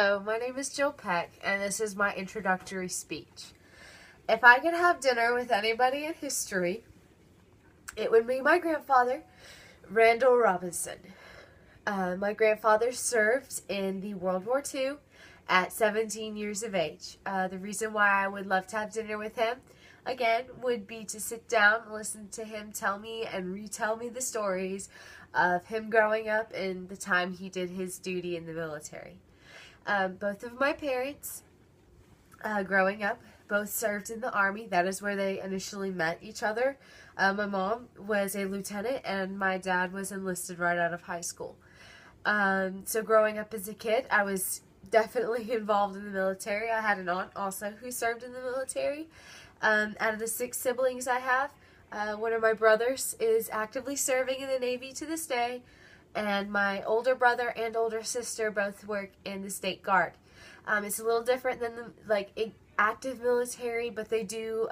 Hello, my name is Jill Peck, and this is my introductory speech. If I could have dinner with anybody in history, it would be my grandfather, Randall Robinson. My grandfather served in the World War II at 17 years of age. The reason why I would love to have dinner with him, again, would be to sit down and listen to him tell me and retell me the stories of him growing up and the time he did his duty in the military. Both of my parents, growing up, both served in the Army. That is where they initially met each other. My mom was a lieutenant, and my dad was enlisted right out of high school. So growing up as a kid, I was definitely involved in the military. I had an aunt also who served in the military. Out of the 6 siblings I have, one of my brothers is actively serving in the Navy to this day, and my older brother and older sister both work in the State Guard. It's a little different than the active military, but they do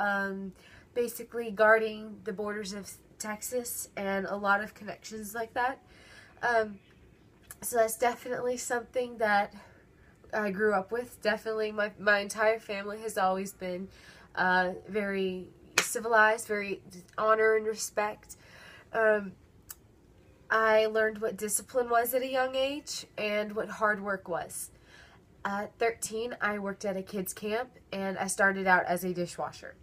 basically guarding the borders of Texas and a lot of connections like that. So that's definitely something that I grew up with. Definitely my entire family has always been very civilized, very honor and respect. I learned what discipline was at a young age and what hard work was. At 13, I worked at a kids camp, and I started out as a dishwasher.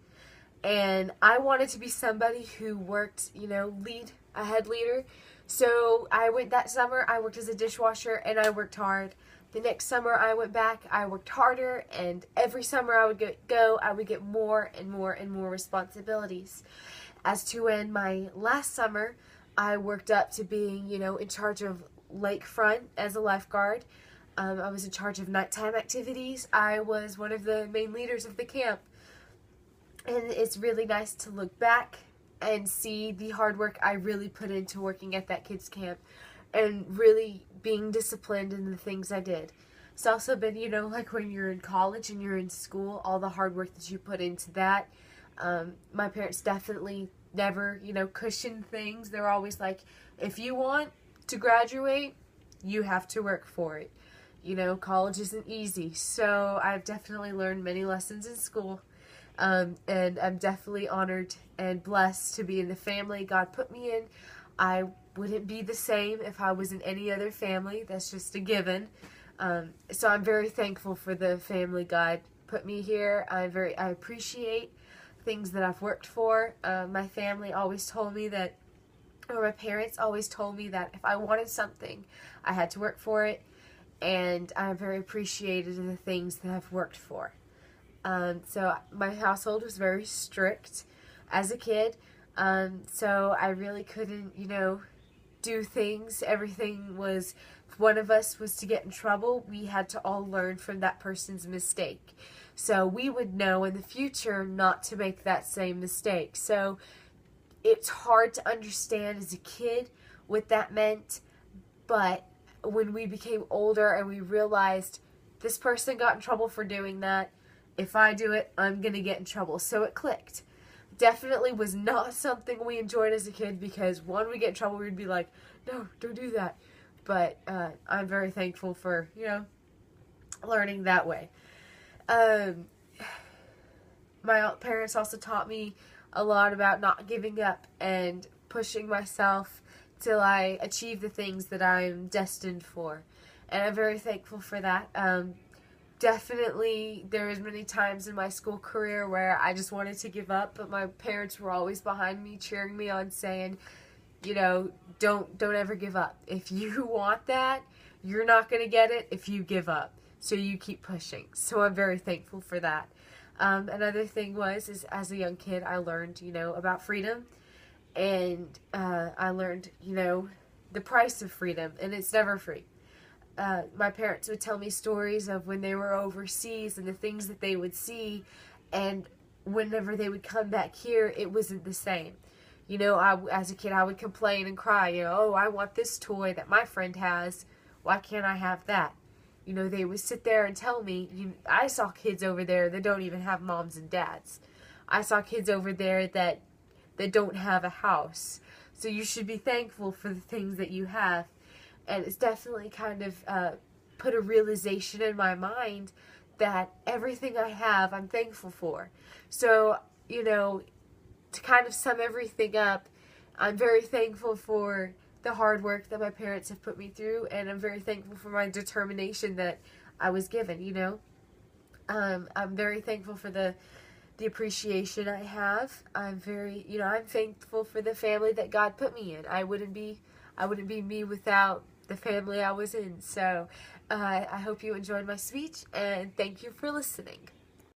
And I wanted to be somebody who worked, a head leader. So I went that summer, I worked as a dishwasher, and I worked hard. The next summer I went back, I worked harder, and every summer I would go, I would get more and more and more responsibilities. As to when my last summer, I worked up to being, in charge of lakefront as a lifeguard. I was in charge of nighttime activities. I was one of the main leaders of the camp. And it's really nice to look back and see the hard work I really put into working at that kids camp and really being disciplined in the things I did. It's also been, like when you're in college and you're in school, all the hard work that you put into that. My parents definitely never, cushion things. They're always like, if you want to graduate, you have to work for it. College isn't easy. So I've definitely learned many lessons in school. And I'm definitely honored and blessed to be in the family God put me in. I wouldn't be the same if I was in any other family. That's just a given. So I'm very thankful for the family God put me here. I appreciate things that I've worked for. My family always told me that, or my parents always told me that if I wanted something, I had to work for it. And I'm very appreciated in the things that I've worked for. So my household was very strict as a kid. So I really couldn't, do things. Everything was, if one of us was to get in trouble, we had to all learn from that person's mistake. So we would know in the future not to make that same mistake. So it's hard to understand as a kid what that meant, but when we became older and we realized this person got in trouble for doing that, if I do it, I'm going to get in trouble. So it clicked. Definitely was not something we enjoyed as a kid because when we get in trouble, we'd be like, no, don't do that. But I'm very thankful for, learning that way. My parents also taught me a lot about not giving up and pushing myself till I achieve the things that I'm destined for. And I'm very thankful for that. Definitely, there was many times in my school career where I just wanted to give up, but my parents were always behind me, cheering me on, saying, don't ever give up. If you want that, you're not going to get it if you give up. So you keep pushing. So I'm very thankful for that. Another thing is as a young kid, I learned, about freedom. And I learned, the price of freedom. And it's never free. My parents would tell me stories of when they were overseas and the things that they would see. And whenever they would come back here, it wasn't the same. As a kid, I would complain and cry, oh, I want this toy that my friend has. Why can't I have that? They would sit there and tell me, I saw kids over there that don't even have moms and dads. I saw kids over there that don't have a house. So you should be thankful for the things that you have. And it's definitely kind of put a realization in my mind that everything I have, I'm thankful for. So, you know, to kind of sum everything up, I'm very thankful for the hard work that my parents have put me through, and I'm very thankful for my determination that I was given, you know. I'm very thankful for the appreciation I have. I'm very, you know, I'm thankful for the family that God put me in. I wouldn't be me without the family I was in. So I hope you enjoyed my speech, and thank you for listening.